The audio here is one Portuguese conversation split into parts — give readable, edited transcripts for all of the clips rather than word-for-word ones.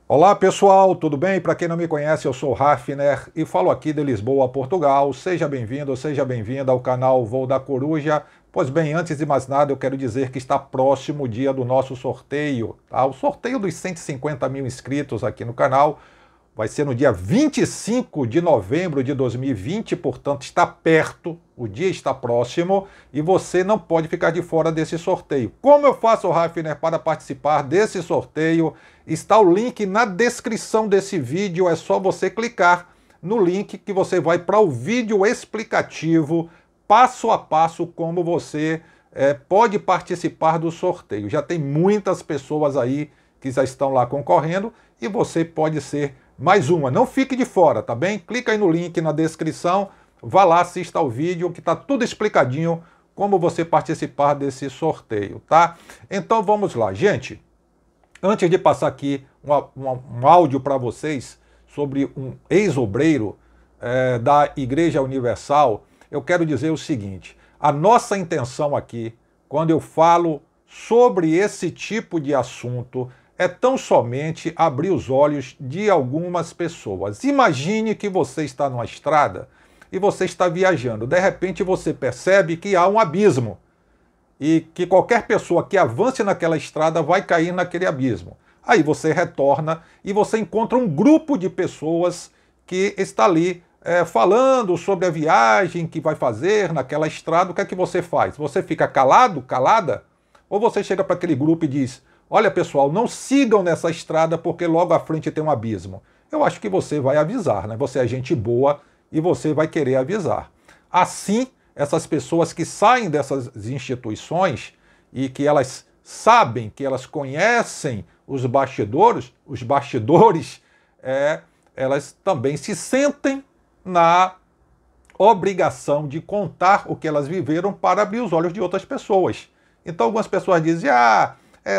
Olá pessoal, tudo bem? Para quem não me conhece, eu sou Hafner e falo aqui de Lisboa, Portugal. Seja bem-vindo, seja bem-vinda ao canal Voo da Coruja. Pois bem, antes de mais nada, eu quero dizer que está próximo o dia do nosso sorteio, tá? O sorteio dos 150 mil inscritos aqui no canal vai ser no dia 25 de novembro de 2020, portanto está perto, o dia está próximo e você não pode ficar de fora desse sorteio. Como eu faço, Hafner, para participar desse sorteio? Está o link na descrição desse vídeo, é só você clicar no link que você vai para o vídeo explicativo, passo a passo, como você pode participar do sorteio. Já tem muitas pessoas aí que já estão lá concorrendo e você pode ser mais uma. Não fique de fora, tá bem? Clica aí no link na descrição, vá lá, assista ao vídeo que tá tudo explicadinho como você participar desse sorteio, tá? Então vamos lá, gente. Antes de passar aqui um áudio para vocês sobre um ex-obreiro da Igreja Universal, eu quero dizer o seguinte: a nossa intenção aqui, quando eu falo sobre esse tipo de assunto, é tão somente abrir os olhos de algumas pessoas. Imagine que você está numa estrada e você está viajando. De repente você percebe que há um abismo e que qualquer pessoa que avance naquela estrada vai cair naquele abismo. Aí você retorna e você encontra um grupo de pessoas que está ali falando sobre a viagem que vai fazer naquela estrada. O que é que você faz? Você fica calado, calada? Ou você chega para aquele grupo e diz: olha pessoal, não sigam nessa estrada porque logo à frente tem um abismo. Eu acho que você vai avisar, né? Você é gente boa e você vai querer avisar. Assim, essas pessoas que saem dessas instituições e que elas sabem, que elas conhecem os bastidores, elas também se sentem na obrigação de contar o que elas viveram para abrir os olhos de outras pessoas. Então algumas pessoas dizem: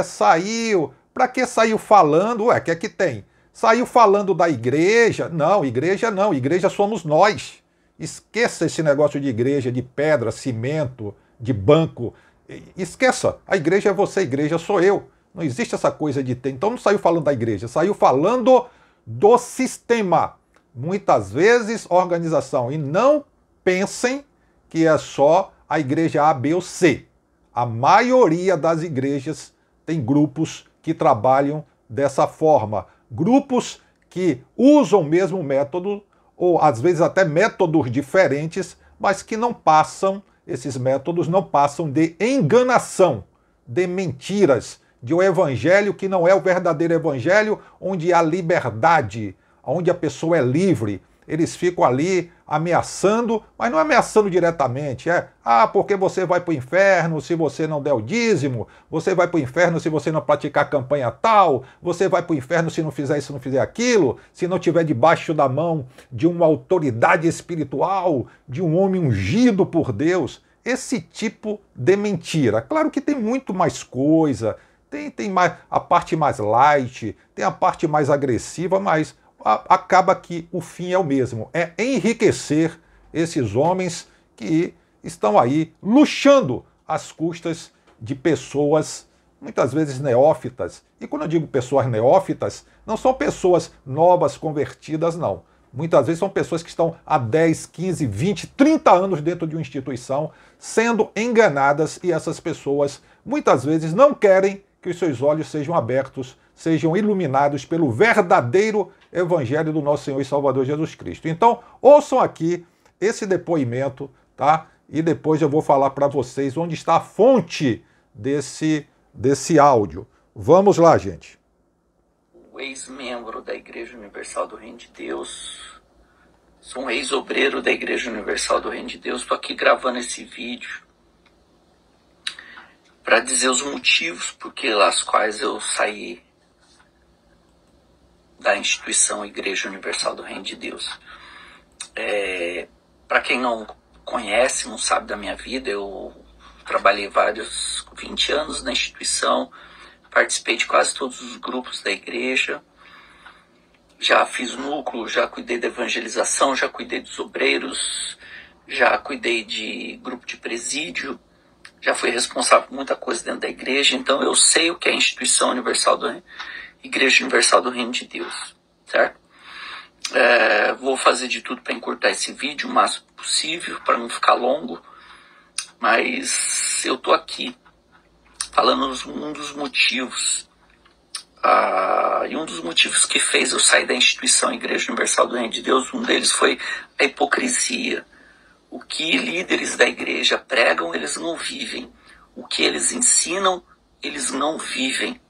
saiu, para que saiu falando? Ué, o que é que tem? Saiu falando da igreja? Não, igreja somos nós. Esqueça esse negócio de igreja, de pedra, cimento, de banco. Esqueça, a igreja é você, a igreja sou eu. Não existe essa coisa de ter. Então não saiu falando da igreja, saiu falando do sistema. Muitas vezes organização. E não pensem que é só a igreja A, B ou C. A maioria das igrejas tem grupos que trabalham dessa forma. Grupos que usam o mesmo método, ou às vezes até métodos diferentes, mas que não passam, esses métodos não passam de enganação, de mentiras, de um evangelho que não é o verdadeiro evangelho, onde há liberdade, onde a pessoa é livre. Eles ficam ali ameaçando, mas não ameaçando diretamente. Porque você vai para o inferno se você não der o dízimo, você vai para o inferno se você não praticar a campanha tal, você vai para o inferno se não fizer isso, não fizer aquilo, se não estiver debaixo da mão de uma autoridade espiritual, de um homem ungido por Deus. Esse tipo de mentira. Claro que tem muito mais coisa, tem mais, a parte mais light, tem a parte mais agressiva, mas acaba que o fim é o mesmo, é enriquecer esses homens que estão aí luxando às custas de pessoas muitas vezes neófitas. E quando eu digo pessoas neófitas, não são pessoas novas convertidas, não. Muitas vezes são pessoas que estão há 10, 15, 20, 30 anos dentro de uma instituição sendo enganadas, e essas pessoas muitas vezes não querem que os seus olhos sejam abertos, sejam iluminados pelo verdadeiro evangelho do nosso Senhor e Salvador Jesus Cristo. Então, ouçam aqui esse depoimento, tá? E depois eu vou falar para vocês onde está a fonte desse áudio. Vamos lá, gente. O ex-membro da Igreja Universal do Reino de Deus, sou um ex-obreiro da Igreja Universal do Reino de Deus, estou aqui gravando esse vídeo para dizer os motivos pelos quais eu saí da instituição Igreja Universal do Reino de Deus. Para quem não conhece, não sabe da minha vida, eu trabalhei 20 anos na instituição, participei de quase todos os grupos da igreja, já fiz núcleo, já cuidei da evangelização, já cuidei dos obreiros, já cuidei de grupo de presídio, já fui responsável por muita coisa dentro da igreja, então eu sei o que é a instituição universal do Reino. Igreja Universal do Reino de Deus, certo? Vou fazer de tudo para encurtar esse vídeo o máximo possível, para não ficar longo, mas eu tô aqui falando um dos motivos, e um dos motivos que fez eu sair da instituição Igreja Universal do Reino de Deus, um deles foi a hipocrisia. O que líderes da igreja pregam, eles não vivem. O que eles ensinam, eles não vivem.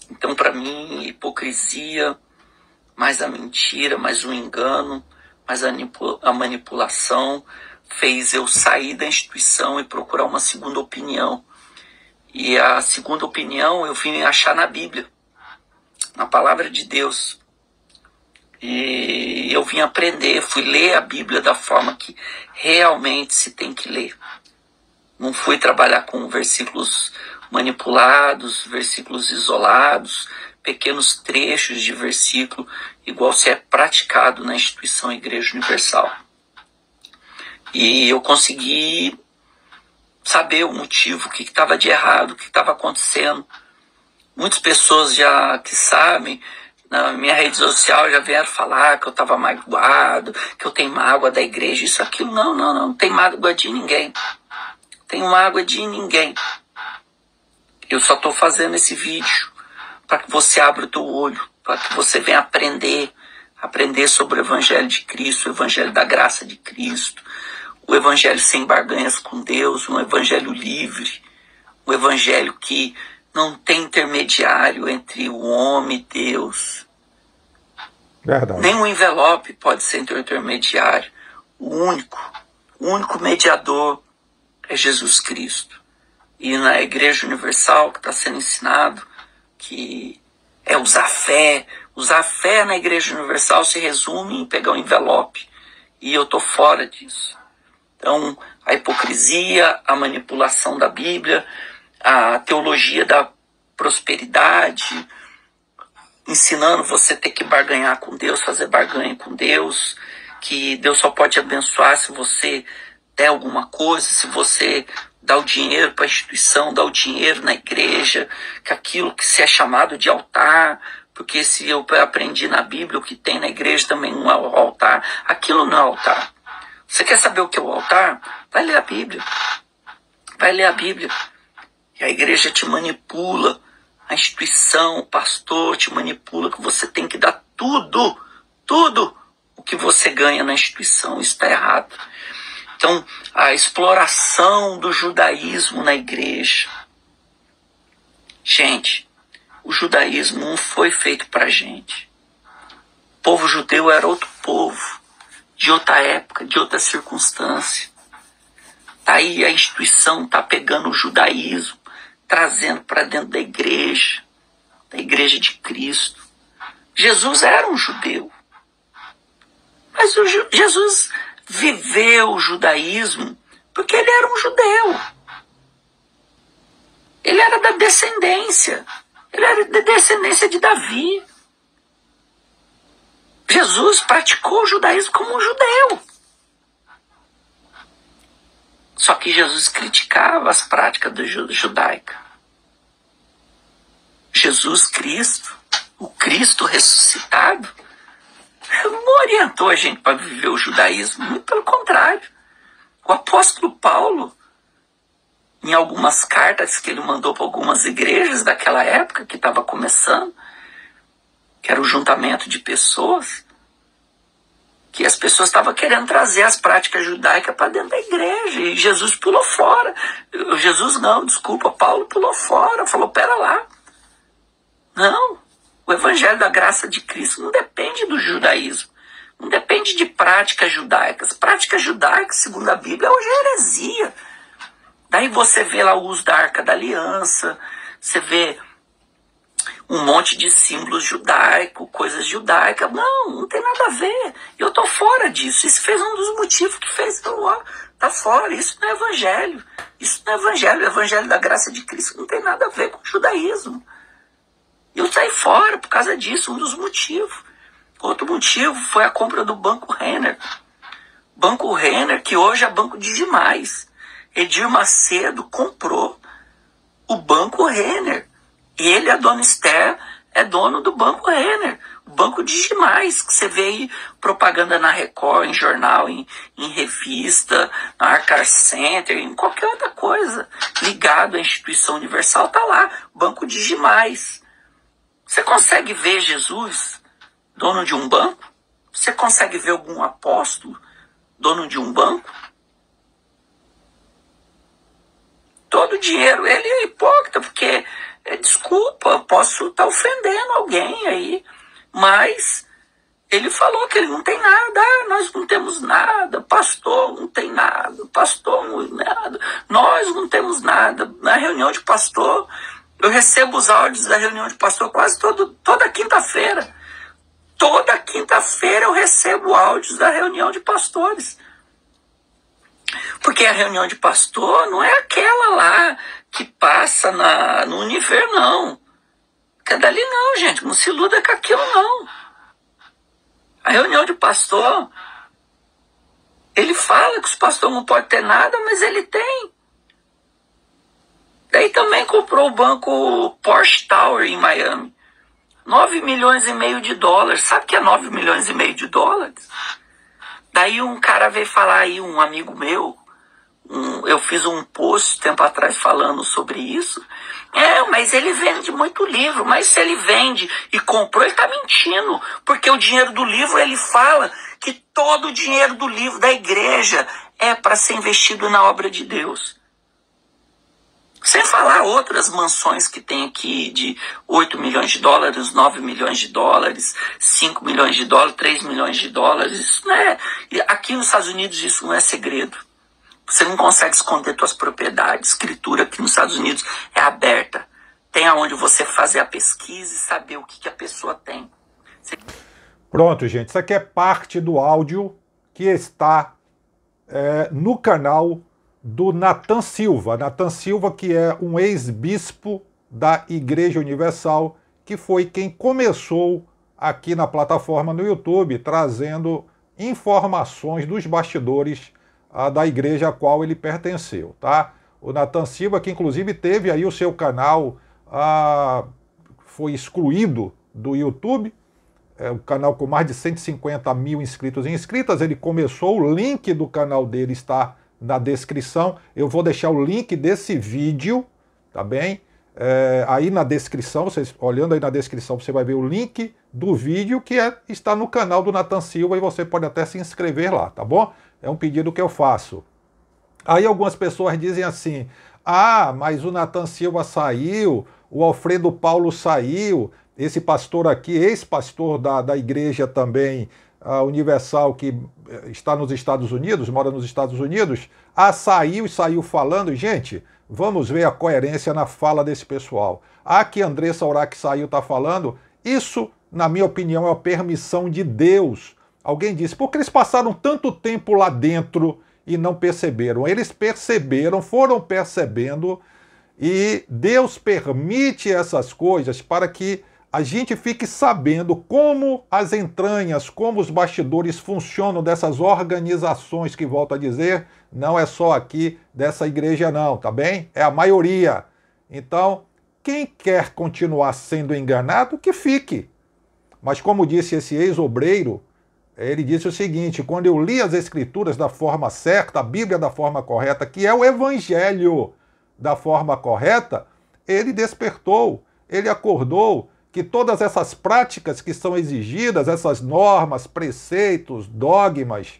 Então, para mim, hipocrisia, mais a mentira, mais o engano, mais a manipulação, fez eu sair da instituição e procurar uma segunda opinião. E a segunda opinião eu vim achar na Bíblia, na palavra de Deus. E eu vim aprender, fui ler a Bíblia da forma que realmente se tem que ler. Não fui trabalhar com versículos manipulados, versículos isolados, pequenos trechos de versículo, igual se é praticado na instituição Igreja Universal. E eu consegui saber o motivo, o que estava de errado, o que estava acontecendo. Muitas pessoas já que sabem, na minha rede social já vieram falar que eu estava magoado, que eu tenho mágoa da igreja, isso, aquilo. Não tem mágoa de ninguém. Tenho mágoa de ninguém. Eu só estou fazendo esse vídeo para que você abra o teu olho, para que você venha aprender sobre o Evangelho de Cristo, o Evangelho da graça de Cristo, o Evangelho sem barganhas com Deus, um Evangelho livre, um Evangelho que não tem intermediário entre o homem e Deus. Verdade. Nem um envelope pode ser intermediário. O único mediador é Jesus Cristo. E na Igreja Universal que está sendo ensinado que é usar fé. Usar fé na Igreja Universal se resume em pegar um envelope. E eu estou fora disso. Então, a hipocrisia, a manipulação da Bíblia, a teologia da prosperidade, ensinando você ter que barganhar com Deus, fazer barganha com Deus, que Deus só pode abençoar se você der alguma coisa, se você dá o dinheiro para a instituição, dá o dinheiro na igreja, que aquilo que se é chamado de altar, porque se eu aprendi na Bíblia, o que tem na igreja também não é o altar, aquilo não é altar. Você quer saber o que é o altar? Vai ler a Bíblia. Vai ler a Bíblia. E a igreja te manipula, a instituição, o pastor te manipula, que você tem que dar tudo o que você ganha na instituição. Isso está errado. Então, a exploração do judaísmo na igreja. Gente, o judaísmo não foi feito para a gente. O povo judeu era outro povo, de outra época, de outra circunstância. Aí a instituição está pegando o judaísmo, trazendo para dentro da igreja de Cristo. Jesus era um judeu, mas Jesus viveu o judaísmo porque ele era um judeu. Ele era da descendência, de Davi. Jesus praticou o judaísmo como um judeu. Só que Jesus criticava as práticas judaicas. Jesus Cristo, o Cristo ressuscitado, não orientou a gente para viver o judaísmo, muito pelo contrário. O apóstolo Paulo, em algumas cartas que ele mandou para algumas igrejas daquela época, que estava começando, que era o juntamento de pessoas, que as pessoas estavam querendo trazer as práticas judaicas para dentro da igreja, e Jesus pulou fora. Paulo pulou fora, falou, pera lá. Não, o Evangelho da graça de Cristo não depende do judaísmo, não depende de práticas judaicas. Práticas judaicas, segundo a Bíblia, hoje é heresia. Daí você vê lá o uso da Arca da Aliança, você vê um monte de símbolos judaicos, coisas judaicas. Não tem nada a ver. Eu estou fora disso. Isso fez um dos motivos que fez eu tá fora. Isso não é evangelho. Isso não é evangelho. O evangelho da graça de Cristo não tem nada a ver com o judaísmo. Eu saí fora por causa disso, um dos motivos. Outro motivo foi a compra do Banco Renner. Banco Renner, que hoje é Banco Digimais. Edir Macedo comprou o Banco Renner. Ele, a dona Esther, é dono do Banco Renner, o banco Digimais, que você vê aí propaganda na Record, em jornal, em revista, na Arcar Center, em qualquer outra coisa ligado à instituição universal, tá lá, Banco Digimais. Você consegue ver Jesus, dono de um banco? Você consegue ver algum apóstolo, dono de um banco? Todo o dinheiro, ele é hipócrita, porque, desculpa, posso estar ofendendo alguém aí, mas ele falou que ele não tem nada, nós não temos nada, pastor não tem nada, pastor não nada, nós não temos nada. Na reunião de pastor, eu recebo os áudios da reunião de pastor quase toda quinta-feira. Toda quinta-feira eu recebo áudios da reunião de pastores. Porque a reunião de pastor não é aquela lá que passa no Univer, não. Que é dali não, gente. Não se iluda com aquilo, não. A reunião de pastor, ele fala que os pastores não podem ter nada, mas ele tem. Daí também comprou o banco Porsche Tower em Miami. 9 milhões e meio de dólares. Sabe o que é 9 milhões e meio de dólares? Daí um cara veio falar aí, um amigo meu, eu fiz um post tempo atrás falando sobre isso. Mas ele vende muito livro. Mas se ele vende e comprou, ele está mentindo. Porque o dinheiro do livro, ele fala que todo o dinheiro do livro da igreja é para ser investido na obra de Deus. Sem falar outras mansões que tem aqui de 8 milhões de dólares, 9 milhões de dólares, 5 milhões de dólares, 3 milhões de dólares. Isso não é, aqui nos Estados Unidos isso não é segredo. Você não consegue esconder suas propriedades. Escritura aqui nos Estados Unidos é aberta. Tem aonde você fazer a pesquisa e saber o que a pessoa tem. Pronto, gente. Isso aqui é parte do áudio que está no canal do Nathan Silva. Nathan Silva, que é um ex-bispo da Igreja Universal, que foi quem começou aqui na plataforma no YouTube, trazendo informações dos bastidores da igreja a qual ele pertenceu, tá? O Nathan Silva, que inclusive teve aí o seu canal, foi excluído do YouTube, um canal com mais de 150 mil inscritos e inscritas. Ele começou, o link do canal dele está na descrição. Eu vou deixar o link desse vídeo, tá bem? Aí na descrição, vocês olhando aí na descrição, você vai ver o link do vídeo que está no canal do Nathan Silva e você pode até se inscrever lá, tá bom? É um pedido que eu faço. Aí algumas pessoas dizem assim, mas o Nathan Silva saiu, o Alfredo Paulo saiu, esse pastor aqui, ex-pastor da igreja também, Universal, que está nos Estados Unidos, mora nos Estados Unidos, saiu falando. Gente, vamos ver a coerência na fala desse pessoal. Que Andressa Urach saiu, está falando, isso, na minha opinião, é a permissão de Deus. Alguém disse, porque eles passaram tanto tempo lá dentro e não perceberam. Eles perceberam, foram percebendo, e Deus permite essas coisas para que a gente fique sabendo como as entranhas, como os bastidores funcionam dessas organizações que, volto a dizer, não é só aqui dessa igreja não, tá bem? É a maioria. Então, quem quer continuar sendo enganado, que fique. Mas como disse esse ex-obreiro, ele disse o seguinte, quando eu li as escrituras da forma certa, a Bíblia da forma correta, que é o Evangelho da forma correta, ele despertou, ele acordou, que todas essas práticas que são exigidas, essas normas, preceitos, dogmas,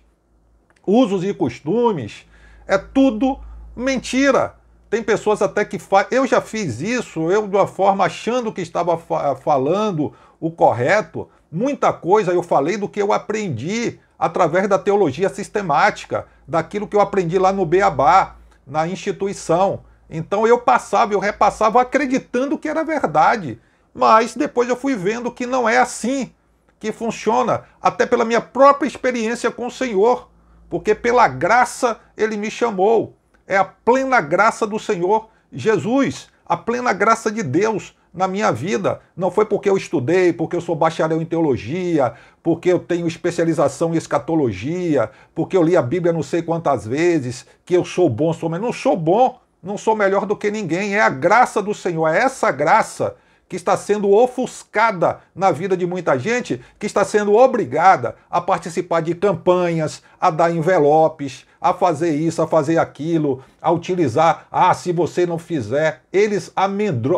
usos e costumes, é tudo mentira. Tem pessoas até que fazem... Eu já fiz isso, eu de uma forma achando que estava falando o correto. Muita coisa eu falei do que eu aprendi através da teologia sistemática, daquilo que eu aprendi lá no Beabá, na instituição. Então eu repassava acreditando que era verdade. Mas depois eu fui vendo que não é assim que funciona, até pela minha própria experiência com o Senhor, porque pela graça ele me chamou. É a plena graça do Senhor Jesus, a plena graça de Deus na minha vida. Não foi porque eu estudei, porque eu sou bacharel em teologia, porque eu tenho especialização em escatologia, porque eu li a Bíblia não sei quantas vezes, que eu sou bom, não sou bom, não sou melhor do que ninguém. É a graça do Senhor, é essa graça que está sendo ofuscada na vida de muita gente, que está sendo obrigada a participar de campanhas, a dar envelopes, a fazer isso, a fazer aquilo, a utilizar, se você não fizer, eles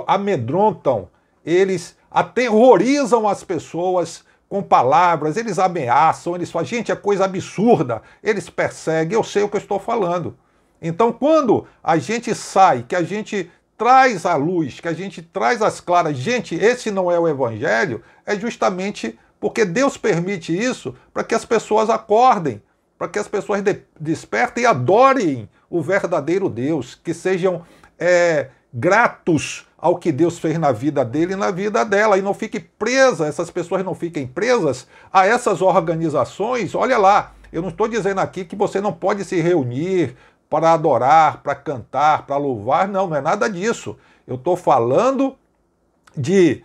amedrontam, eles aterrorizam as pessoas com palavras, eles ameaçam, eles falam, gente, é coisa absurda, eles perseguem, eu sei o que eu estou falando. Então, quando a gente sai, que a gente traz à luz, que a gente traz às claras, gente, esse não é o evangelho, é justamente porque Deus permite isso para que as pessoas acordem, para que as pessoas despertem e adorem o verdadeiro Deus, que sejam gratos ao que Deus fez na vida dele e na vida dela, e não fique presa, essas pessoas não fiquem presas a essas organizações. Olha lá, eu não estou dizendo aqui que você não pode se reunir para adorar, para cantar, para louvar, não é nada disso. Eu estou falando de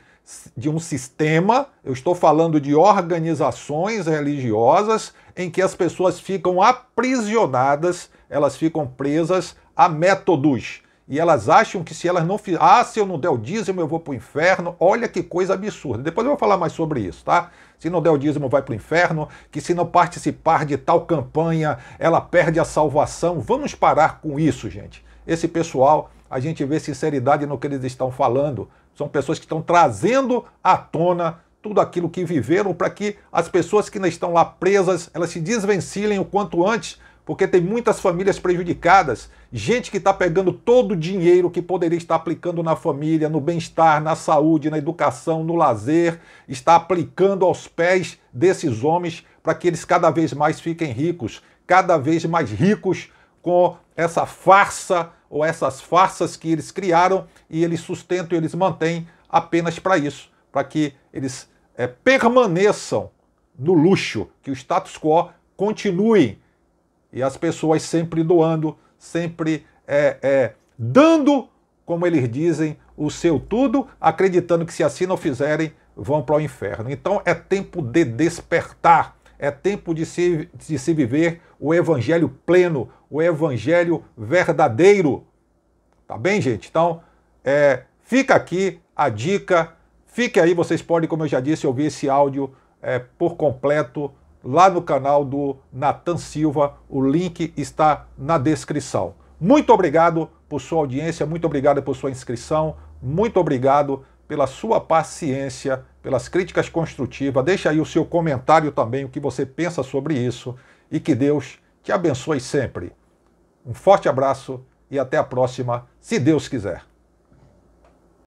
um sistema, eu estou falando de organizações religiosas em que as pessoas ficam aprisionadas, elas ficam presas a métodos. E elas acham que se elas não fizerem, se eu não der o dízimo eu vou para o inferno. Olha que coisa absurda. Depois eu vou falar mais sobre isso, tá? Se não der o dízimo vai para o inferno, que se não participar de tal campanha ela perde a salvação. Vamos parar com isso, gente. Esse pessoal, a gente vê sinceridade no que eles estão falando. São pessoas que estão trazendo à tona tudo aquilo que viveram para que as pessoas que ainda estão lá presas, elas se desvencilhem o quanto antes, porque tem muitas famílias prejudicadas, gente que está pegando todo o dinheiro que poderia estar aplicando na família, no bem-estar, na saúde, na educação, no lazer, está aplicando aos pés desses homens para que eles cada vez mais fiquem ricos, cada vez mais ricos com essa farsa ou essas farsas que eles criaram e eles sustentam e eles mantêm apenas para isso, para que eles permaneçam no luxo, que o status quo continue. E as pessoas sempre doando, sempre dando, como eles dizem, o seu tudo, acreditando que se assim não fizerem, vão para o inferno. Então é tempo de despertar, é tempo de se viver o evangelho pleno, o evangelho verdadeiro. Tá bem, gente? Então, fica aqui a dica, fique aí, vocês podem, como eu já disse, ouvir esse áudio por completo, lá no canal do Nathan Silva, o link está na descrição. Muito obrigado por sua audiência, muito obrigado por sua inscrição, muito obrigado pela sua paciência, pelas críticas construtivas. Deixa aí o seu comentário também, o que você pensa sobre isso, e que Deus te abençoe sempre. Um forte abraço e até a próxima, se Deus quiser.